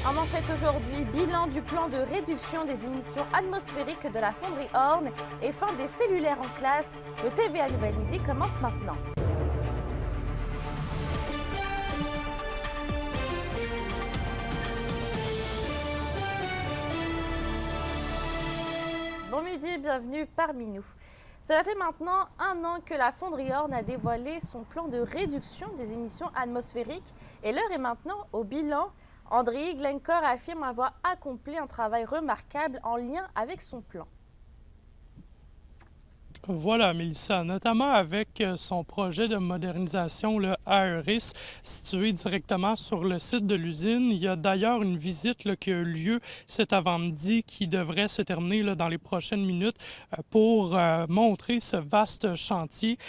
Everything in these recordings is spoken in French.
En manchette aujourd'hui, bilan du plan de réduction des émissions atmosphériques de la fonderie Horn et fin des cellulaires en classe. Le TVA Nouvelle Midi commence maintenant. Bon midi et bienvenue parmi nous. Cela fait maintenant 1 an que la fonderie Horn a dévoilé son plan de réduction des émissions atmosphériques et l'heure est maintenant au bilan. André Glencore affirme avoir accompli un travail remarquable en lien avec son plan. Voilà, Mélissa, notamment avec son projet de modernisation, le AERIS, situé directement sur le site de l'usine. Il y a d'ailleurs une visite qui a eu lieu cet avant-midi qui devrait se terminer dans les prochaines minutes pour montrer ce vaste chantier.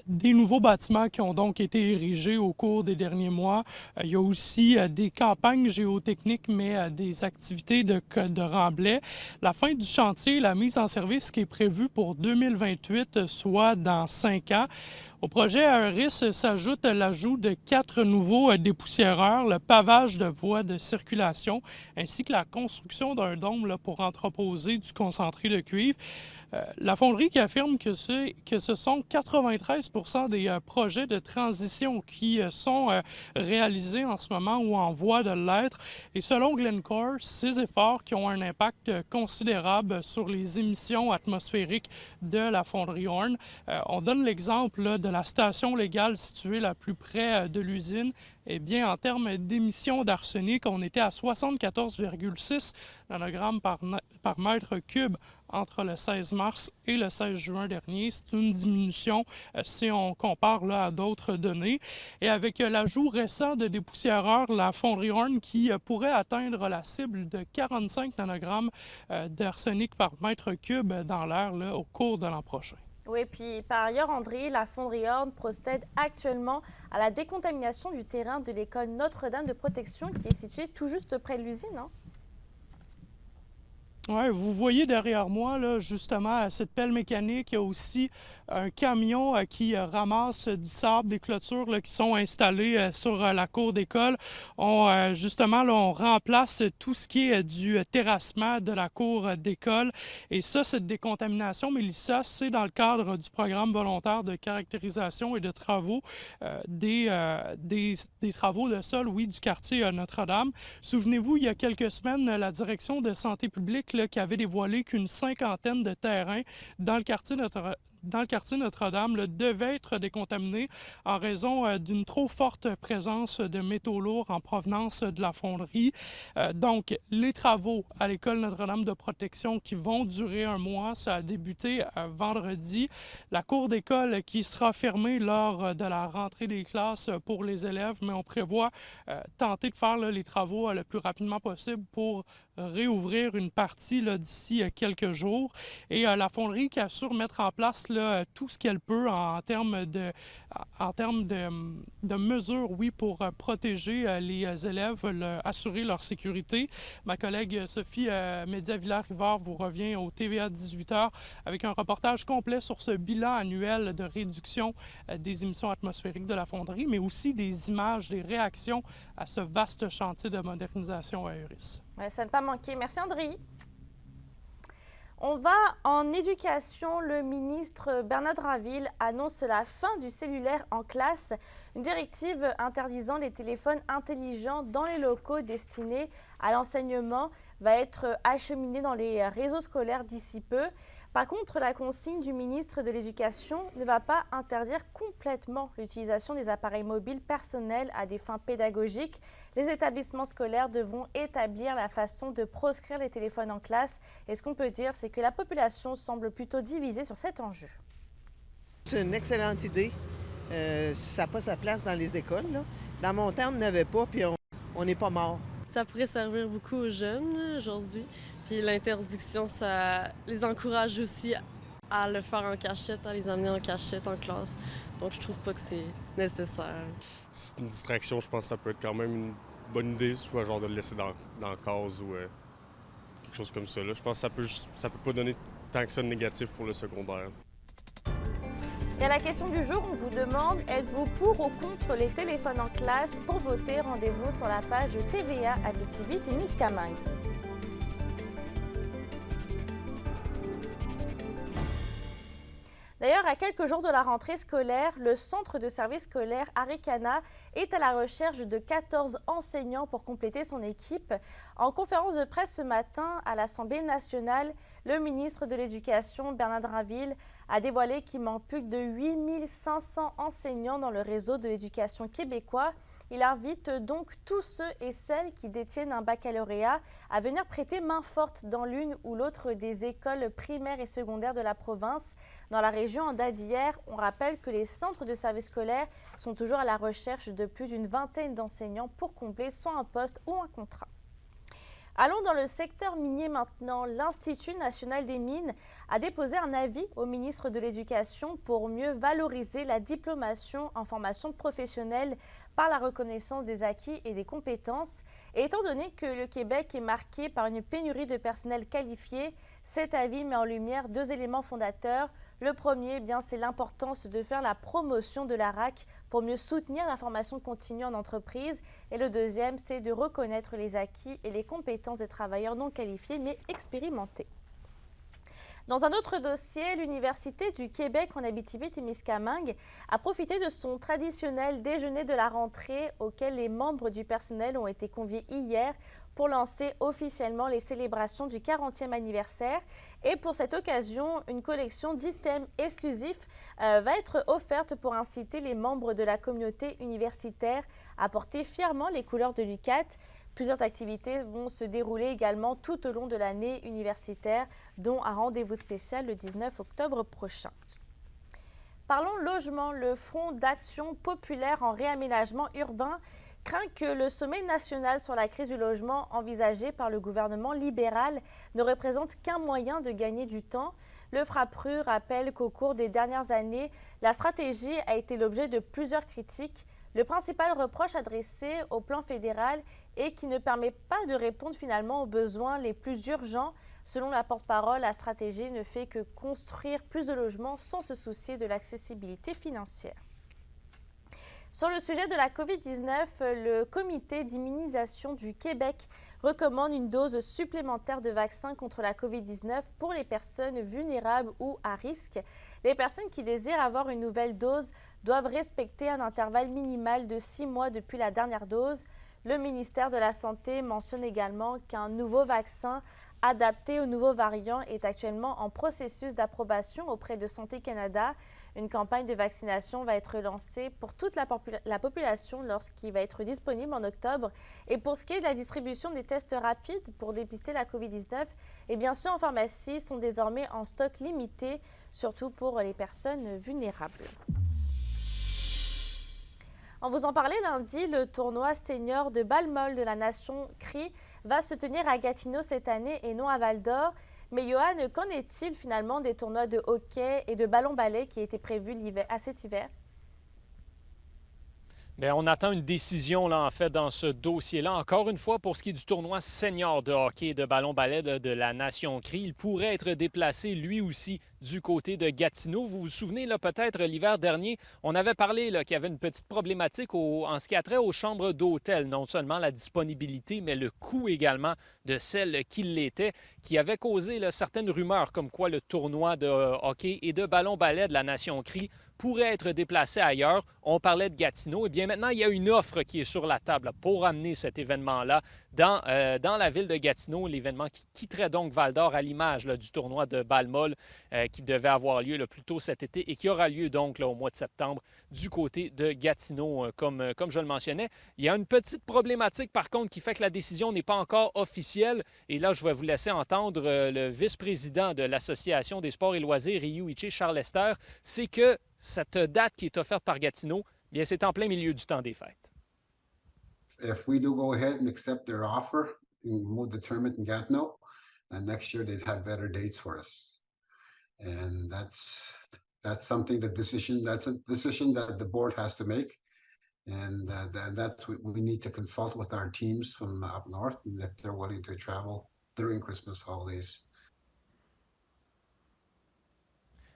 Des nouveaux bâtiments qui ont donc été érigés au cours des derniers mois. Il y a aussi des campagnes géotechniques, mais des activités de remblai. La fin du chantier, la mise en service qui est prévue pour 2028, soit dans 5 ans. Au projet AERIS s'ajoute l'ajout de 4 nouveaux dépoussiéreurs, le pavage de voies de circulation, ainsi que la construction d'un dôme pour entreposer du concentré de cuivre. La fonderie qui affirme que ce sont 93% des projets de transition qui sont réalisés en ce moment ou en voie de l'être. Et selon Glencore, ces efforts qui ont un impact considérable sur les émissions atmosphériques de la fonderie Horn. On donne l'exemple de la station légale située la plus près de l'usine. Eh bien, en termes d'émissions d'arsenic, on était à 74,6 nanogrammes par mètre cube entre le 16 mars et le 16 juin dernier. C'est une diminution si on compare à d'autres données. Et avec l'ajout récent de dépoussiéreurs, la fonderie Horn qui pourrait atteindre la cible de 45 nanogrammes d'arsenic par mètre cube dans l'air au cours de l'an prochain. Oui, puis par ailleurs, André, la fonderie Horn procède actuellement à la décontamination du terrain de l'école Notre-Dame de Protection qui est située tout juste près de l'usine. Hein? Oui, vous voyez derrière moi, justement, cette pelle mécanique. Il y a aussi un camion qui ramasse du sable, des clôtures qui sont installées sur la cour d'école. Justement, on remplace tout ce qui est du terrassement de la cour d'école. Et ça, cette décontamination, Mélissa, c'est dans le cadre du programme volontaire de caractérisation et de travaux des travaux de sol, oui, du quartier Notre-Dame. Souvenez-vous, il y a quelques semaines, la direction de santé publique qui avait dévoilé qu'une 50aine de terrains dans le quartier Notre-Dame devait être décontaminé en raison d'une trop forte présence de métaux lourds en provenance de la fonderie. Donc, les travaux à l'école Notre-Dame de Protection qui vont durer 1 mois, ça a débuté vendredi. La cour d'école qui sera fermée lors de la rentrée des classes pour les élèves, mais on prévoit tenter de faire les travaux le plus rapidement possible pour réouvrir une partie d'ici quelques jours. Et la fonderie qui assure mettre en place tout ce qu'elle peut en termes de mesures, oui, pour protéger les élèves, assurer leur sécurité. Ma collègue Sophie Média-Villard-Rivard vous revient au TVA 18h avec un reportage complet sur ce bilan annuel de réduction des émissions atmosphériques de la fonderie, mais aussi des images, des réactions à ce vaste chantier de modernisation AERIS. Ouais, ça ne pas manquer. Merci André. On va en éducation. Le ministre Bernard Drinville annonce la fin du cellulaire en classe. Une directive interdisant les téléphones intelligents dans les locaux destinés à l'enseignement va être acheminée dans les réseaux scolaires d'ici peu. Par contre, la consigne du ministre de l'Éducation ne va pas interdire complètement l'utilisation des appareils mobiles personnels à des fins pédagogiques. Les établissements scolaires devront établir la façon de proscrire les téléphones en classe. Et ce qu'on peut dire, c'est que la population semble plutôt divisée sur cet enjeu. C'est une excellente idée. Ça n'a pas sa place dans les écoles. Là. Dans mon temps, on n'avait pas, puis on n'est pas mort. Ça pourrait servir beaucoup aux jeunes aujourd'hui. Puis l'interdiction, ça les encourage aussi à le faire en cachette, à les amener en cachette en classe. Donc je trouve pas que c'est nécessaire. C'est une distraction, je pense que ça peut être quand même une bonne idée, soit genre de le laisser dans la case ou quelque chose comme ça. Là. Je pense que ça peut pas donner tant que ça de négatif pour le secondaire. Et à la question du jour, on vous demande, êtes-vous pour ou contre les téléphones en classe? Pour voter, rendez-vous sur la page TVA Abitibi-Témiscamingue. D'ailleurs, à quelques jours de la rentrée scolaire, le centre de service scolaire Arikana est à la recherche de 14 enseignants pour compléter son équipe. En conférence de presse ce matin à l'Assemblée nationale, le ministre de l'Éducation, Bernard Drinville, a dévoilé qu'il manque plus de 8500 enseignants dans le réseau de l'éducation québécois. Il invite donc tous ceux et celles qui détiennent un baccalauréat à venir prêter main forte dans l'une ou l'autre des écoles primaires et secondaires de la province. Dans la région d'Adière, on rappelle que les centres de services scolaires sont toujours à la recherche de plus d'une vingtaine d'enseignants pour combler soit un poste ou un contrat. Allons dans le secteur minier maintenant. L'Institut national des mines a déposé un avis au ministre de l'Éducation pour mieux valoriser la diplomation en formation professionnelle par la reconnaissance des acquis et des compétences. Et étant donné que le Québec est marqué par une pénurie de personnel qualifié, cet avis met en lumière deux éléments fondateurs. Le premier, c'est l'importance de faire la promotion de la RAC pour mieux soutenir la formation continue en entreprise. Et le deuxième, c'est de reconnaître les acquis et les compétences des travailleurs non qualifiés mais expérimentés. Dans un autre dossier, l'Université du Québec en Abitibi-Témiscamingue a profité de son traditionnel déjeuner de la rentrée auquel les membres du personnel ont été conviés hier pour lancer officiellement les célébrations du 40e anniversaire. Et pour cette occasion, une collection d'items exclusifs va être offerte pour inciter les membres de la communauté universitaire à porter fièrement les couleurs de l'UQAT. Plusieurs activités vont se dérouler également tout au long de l'année universitaire, dont un rendez-vous spécial le 19 octobre prochain. Parlons logement. Le Front d'action populaire en réaménagement urbain craint que le sommet national sur la crise du logement envisagé par le gouvernement libéral ne représente qu'un moyen de gagner du temps. Le FRAPRU rappelle qu'au cours des dernières années, la stratégie a été l'objet de plusieurs critiques. Le principal reproche adressé au plan fédéral est qu'il ne permet pas de répondre finalement aux besoins les plus urgents. Selon la porte-parole, la stratégie ne fait que construire plus de logements sans se soucier de l'accessibilité financière. Sur le sujet de la COVID-19, le comité d'immunisation du Québec recommande une dose supplémentaire de vaccin contre la COVID-19 pour les personnes vulnérables ou à risque. Les personnes qui désirent avoir une nouvelle dose doivent respecter un intervalle minimal de 6 mois depuis la dernière dose. Le ministère de la Santé mentionne également qu'un nouveau vaccin adapté aux nouveaux variants est actuellement en processus d'approbation auprès de Santé Canada. Une campagne de vaccination va être lancée pour toute la population lorsqu'il va être disponible en octobre. Et pour ce qui est de la distribution des tests rapides pour dépister la COVID-19, ceux en pharmacie sont désormais en stock limité, surtout pour les personnes vulnérables. On vous en parlait lundi, le tournoi senior de balle-molle de la Nation CRI va se tenir à Gatineau cette année et non à Val-d'Or. Mais Johan, qu'en est-il finalement des tournois de hockey et de ballon-ballet qui étaient prévus à cet hiver? Bien, on attend une décision là, en fait, dans ce dossier-là. Encore une fois, pour ce qui est du tournoi senior de hockey et de ballon-ballet de la Nation CRI, il pourrait être déplacé lui aussi du côté de Gatineau. Vous vous souvenez, là, peut-être l'hiver dernier, on avait parlé qu'il y avait une petite problématique en ce qui a trait aux chambres d'hôtel. Non seulement la disponibilité, mais le coût également de celles qui l'étaient, qui avait causé là, certaines rumeurs comme quoi le tournoi de hockey et de ballon-ballet de la Nation CRI pourrait être déplacé ailleurs. On parlait de Gatineau. Eh bien, maintenant, il y a une offre qui est sur la table pour amener cet événement-là dans la ville de Gatineau, l'événement qui quitterait donc Val-d'Or à l'image du tournoi de balle-molle qui devait avoir lieu plus tôt cet été et qui aura lieu donc là, au mois de septembre du côté de Gatineau, comme je le mentionnais. Il y a une petite problématique, par contre, qui fait que la décision n'est pas encore officielle. Et là, je vais vous laisser entendre le vice-président de l'Association des sports et loisirs, Riu-Iché Charles Lester. C'est que cette date qui est offerte par Gatineau, bien, c'est en plein milieu du temps des fêtes. If we do go ahead and accept their offer and move the tournament in Gatineau, and next year they'd have better dates for us. And that's something that's a decision that the board has to make. And that's what we need to consult with our teams from up north, and if they're willing to travel during Christmas holidays.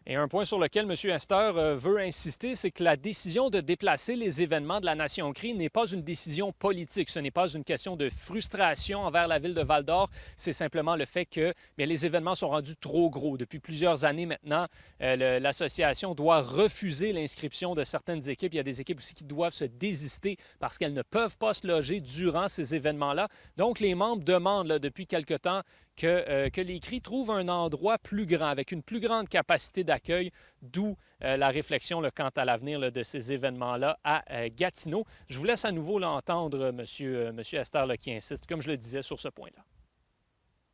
Et un point sur lequel M. Hester veut insister, c'est que la décision de déplacer les événements de la Nation Cree n'est pas une décision politique. Ce n'est pas une question de frustration envers la ville de Val-d'Or. C'est simplement le fait que bien, les événements sont rendus trop gros. Depuis plusieurs années maintenant, l'association doit refuser l'inscription de certaines équipes. Il y a des équipes aussi qui doivent se désister parce qu'elles ne peuvent pas se loger durant ces événements-là. Donc, les membres demandent là, depuis quelque temps que les Cris trouvent un endroit plus grand, avec une plus grande capacité d'accueil, d'où la réflexion là, quant à l'avenir de ces événements-là à Gatineau. Je vous laisse à nouveau l'entendre, M. Hester, là, qui insiste, comme je le disais, sur ce point-là.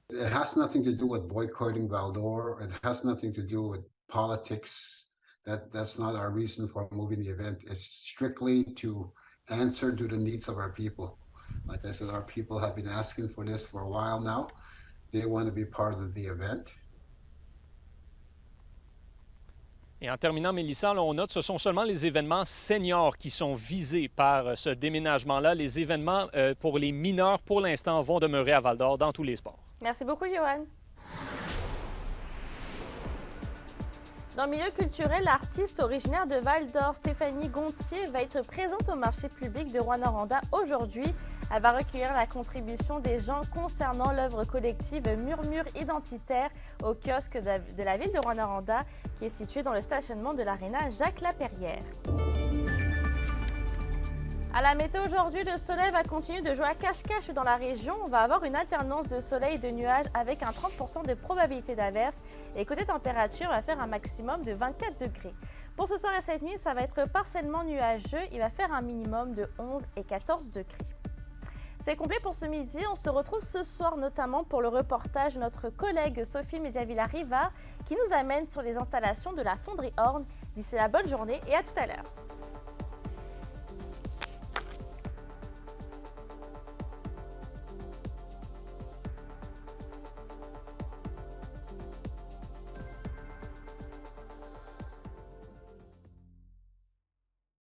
It has nothing to do with boycotting Val-d'Or. It has nothing to do with politics. That's not our reason for moving the event. It's strictly to answer to the needs of our people. Like I said, our people have been asking for this for a while now. They want to be part of the event. Et en terminant, Mélissa, là, on note que ce sont seulement les événements seniors qui sont visés par ce déménagement-là. Les événements pour les mineurs, pour l'instant, vont demeurer à Val-d'Or dans tous les sports. Merci beaucoup, Johan. Dans le milieu culturel, l'artiste originaire de Val-d'Or, Stéphanie Gontier, va être présente au marché public de Rouyn-Noranda aujourd'hui. Elle va recueillir la contribution des gens concernant l'œuvre collective Murmure identitaire au kiosque de la ville de Rouyn-Noranda, qui est situé dans le stationnement de l'aréna Jacques-Lapérière. À la météo aujourd'hui, le soleil va continuer de jouer à cache-cache dans la région. On va avoir une alternance de soleil et de nuages avec un 30% de probabilité d'averse. Et côté température, on va faire un maximum de 24 degrés. Pour ce soir et cette nuit, ça va être partiellement nuageux. Il va faire un minimum de 11 et 14 degrés. C'est complet pour ce midi. On se retrouve ce soir notamment pour le reportage de notre collègue Sophie Mediavilla-Rivard qui nous amène sur les installations de la fonderie Horn. D'ici là, bonne journée et à tout à l'heure.